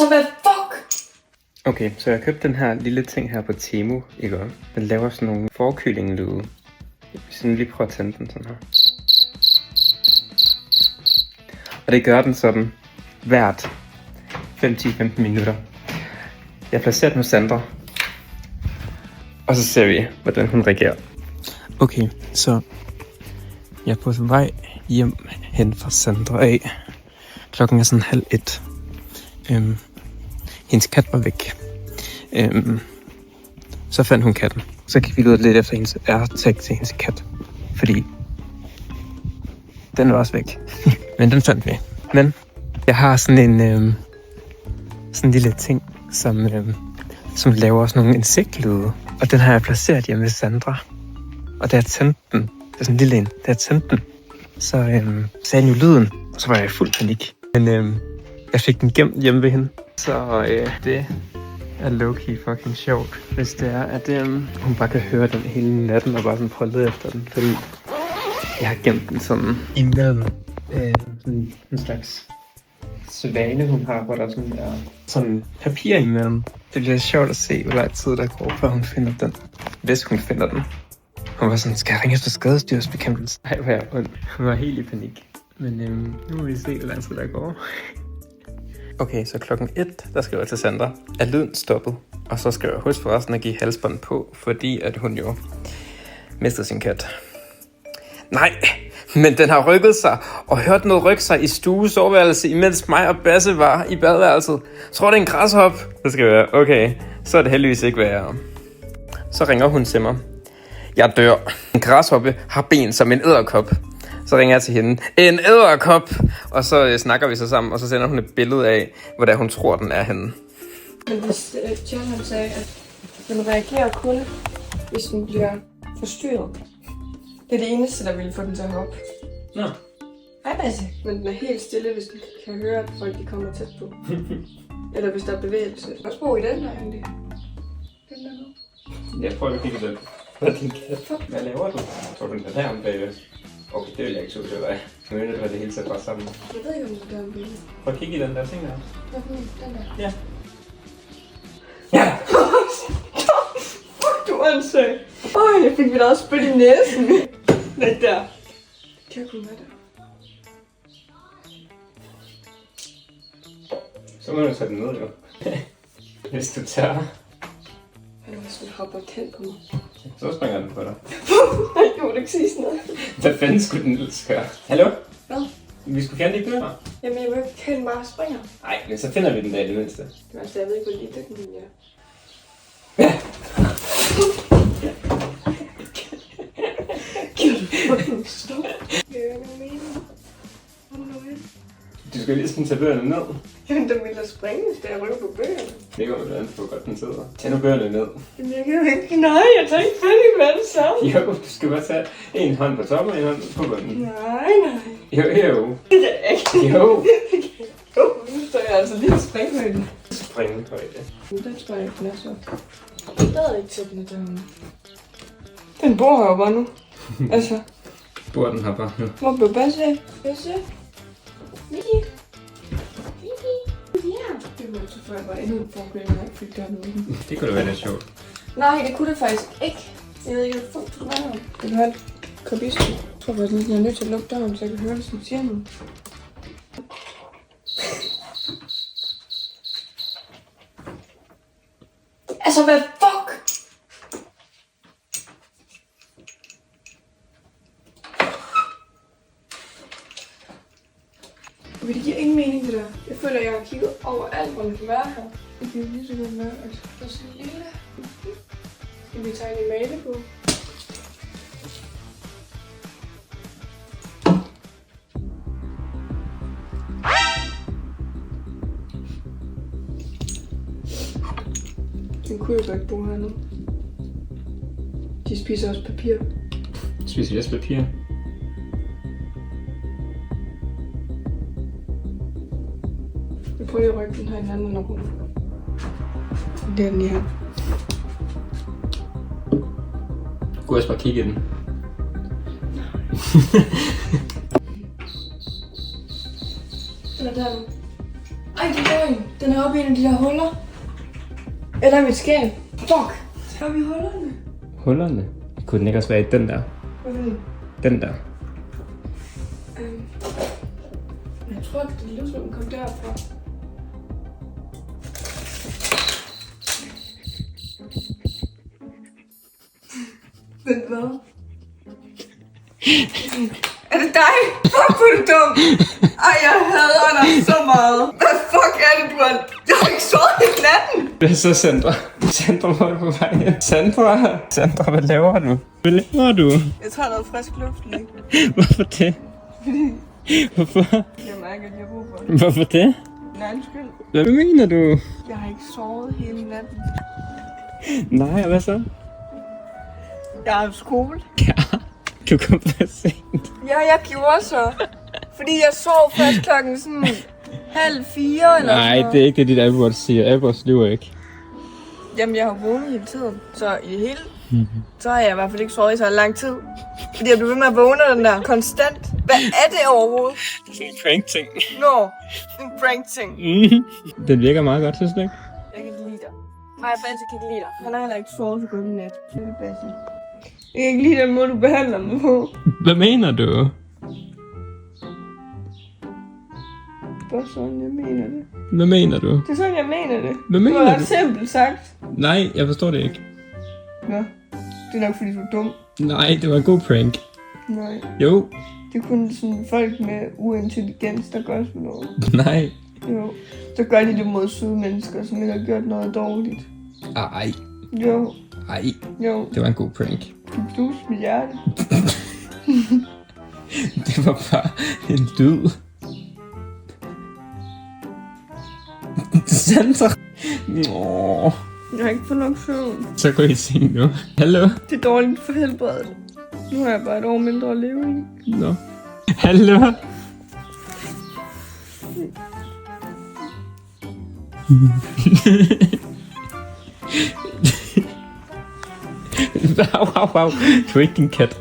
Altså, hvad fuck? Okay, så jeg købte den her lille ting her på Temu, ikke også? Den laver sådan nogle forkylingelyde. Hvis jeg lige prøver at tænde den sådan her. Og det gør den sådan hvert 5-10-15 minutter. Jeg placerer den hos Sandra. Og så ser vi, hvordan hun reagerer. Okay, så jeg er på vej hjem hen fra Sandra af. Klokken er sådan 12:30. Hendes kat var væk. Så fandt hun katten. Så gik vi ud lidt efter hendes AirTag til hendes kat. Fordi den var også væk. Men den fandt vi. Men jeg har sådan en lille ting, som laver sådan nogle insektlyde. Og den har jeg placeret hjemme ved Sandra. Og da jeg tændte den, det er sådan en lille en, da jeg tændte den, så sagde den jo lyden, og så var jeg i fuld panik. Men jeg fik den gemt hjemme ved hende. Så det er low-key fucking sjovt, hvis det er, at hun bare kan høre den hele natten og bare sådan prøve at lede efter den. Fordi jeg har gemt den sådan imellem sådan en slags svane, hun har, hvor der sådan papir imellem. Det bliver sjovt at se, hvor lang tid der går, før hun finder den. Hvis hun finder den. Hun var sådan, skal jeg ringe efter skadestyrsbekæmpelse? Ej, hvor jeg ondt. Hun var helt i panik. Men nu må vi se, hvor lang tid der går. Okay, så klokken 1, der skriver jeg til Sandra, er lyden stoppet? Og så skriver jeg, husk forresten at give halsbånd på, fordi at hun jo mistede sin kat. Nej, men den har rykket sig, og hørt noget rykke sig i soveværelse, imens mig og Basse var i badeværelset. Tror det er en græshop? Så skriver jeg, okay, så er det heldigvis ikke værre. Så ringer hun til mig. Jeg dør. En græshoppe har ben som en edderkop. Så ringer jeg til hende. En edderkop! Og så snakker vi så sammen, og så sender hun et billede af, hvordan hun tror, den er henne. Men hvis Tjernan sagde, at den reagerer kun, hvis den bliver forstyrret. Det er det eneste, der ville få den til at hoppe. Nå. Hej, Basse. Men den er helt stille, hvis den kan høre, at folk de kommer tæt på. Eller hvis der er bevægelse. Også bo i den der, egentlig. Den der nu. Jeg prøver at kigge lidt. Hvad er din kat? Hvad laver du? Tror du, den er der om bagved? Okay, det vil jeg ikke så til dig. Men det var det hele taget bare sammen. Jeg ved ikke, om det er om billedet. Prøv at kigge i den der ting der. Hvad for den der? Ja. Ja! Fuck, du ansøg. Jeg fik mit eget spyt i næsen. Nej, der. Kan jeg kunne med det? Så må du tage den ned, jo. Hvis du tør. Eller hvis den hopper tæt på mig. Så springer den på dig. Nej, du må ikke sige sådan noget. Hvad fanden skulle den ellers gøre? Hallo? Hvad? Vi skulle fjerne de bøger. Jamen, jeg vil ikke have den bare springer. Nej, men så finder vi den der i det mindste. Altså, jeg ved ikke, hvor lille den er. Ja. Kan du fucking stoppe? Gør jeg noget mening? Kom nu ind. Du skal lige sådan tage bøgerne ned. Jamen, den ville da springe, hvis jeg rykker på bøgerne. Det går med andet på, godt den sidder. Tag nu bøgerne ned. Jamen, jeg kan jo ikke. Nej, jeg tager ikke fat i hvad det samme. Jo, du skal bare tage en hånd på toppen og en hånd på bunden. Nej. Jo. Det er ikke. Jo. Nu står jeg altså lige i springhøjden. Springhøjde. Den tror jeg ikke, den er så. Stadig ikke til den der. Den bor her jo bare nu. Altså. Bor den her bare nu. Hvor blev Basse af? Basse? Miki? Ja. Det var så før jeg var endnu en forkøling, jeg ikke fik gjort noget. Det kunne da være lidt sjovt. Nej, det kunne det faktisk ikke. Jeg ved ikke, hvor fuck du var. Vil du have et kobisto? Jeg tror faktisk, at jeg er nødt til at lukke døren, så jeg kan høre, hvad som siger nu. Altså, hvad fuck? Men det giver ingen mening, det der. Jeg føler, at jeg har kigget over alt, hvor den kan være her. Det kan jo lige så godt være, at det er sådan lille. Skal vi tegne i male på? Den kunne jo godt bo her nu. De spiser også papir. Spiser jeg papir? Jeg prøver lige at rykke den her i den anden rum. Det er den lige her. Gå også bare kigge i den. Den er der nu. Ej, det er løgn. Den er oppe i en af de der huller. Eller i mit skab. Fuck. Så er vi hullerne. Hullerne? Kunne den ikke også være i den der? Hvad for en? Den der. Jeg tror, at det lyder som den kom derfra. Vent, hvad? Er det dig? Fuck, hvor er du dum! Ej, jeg hader dig så meget. Hvad fuck er det, du har... Jeg har ikke sovet i natten! Det er så Sandra. Sandra, hvor er du på vej hen? Sandra, hvad laver du? Hvad laver du? Jeg tager noget frisk luft lige. Hvorfor det? Hvorfor? Jeg mærker, at jeg har brug for det. Hvorfor det? Nej, undskyld. Hvad mener du? Jeg har ikke sovet hele natten. Nej, hvad så? Jeg har skole. Ja, du kom for sent. Ja, jeg gjorde så. Fordi jeg sov først klokken sådan 3:30 eller Nej, sådan noget. det er ikke det, dit AirPods siger. AirPods lyver ikke. Jamen, jeg har vågnet hele tiden. Så i det hele, så har jeg i hvert fald ikke sovet i så lang tid. Fordi jeg blev ved med at vågne den der konstant. Hvad er det overhovedet? Det er sådan en prank-ting. Nå, en prank-ting. Den virker meget godt, synes du ikke? Jeg kan ikke lide dig. Nej, Basse kan ikke lide dig. Han har heller ikke sovet så godt i nat. Det er Basse. Jeg kan ikke lide den måde, du behandler mig på. Hvad mener du? Bare sådan, jeg mener det. Hvad mener du? Det er sådan, jeg mener det. Hvad Det mener var du? ret simpelt sagt. Nej, jeg forstår det ikke. Nå, det er nok fordi, du er dum. Nej, det var en god prank. Nej, Jo. det er kun sådan folk med uintelligens, der gør sådan noget. Nej. Jo, så gør de det mod søde mennesker, som ikke har gjort noget dårligt. Ej. Jo, Ej. jo, Det var en god prank. du knuste mit hjerte. Det var bare en lyd. Sandra. Åh. Jeg har ikke fået nok søvn. Så gå i seng nu. Hallo? Det er dårligt for helbredet. Nu har jeg bare et år mindre at leve i. Nå. Hallo? Wow. Du er ikke din kat.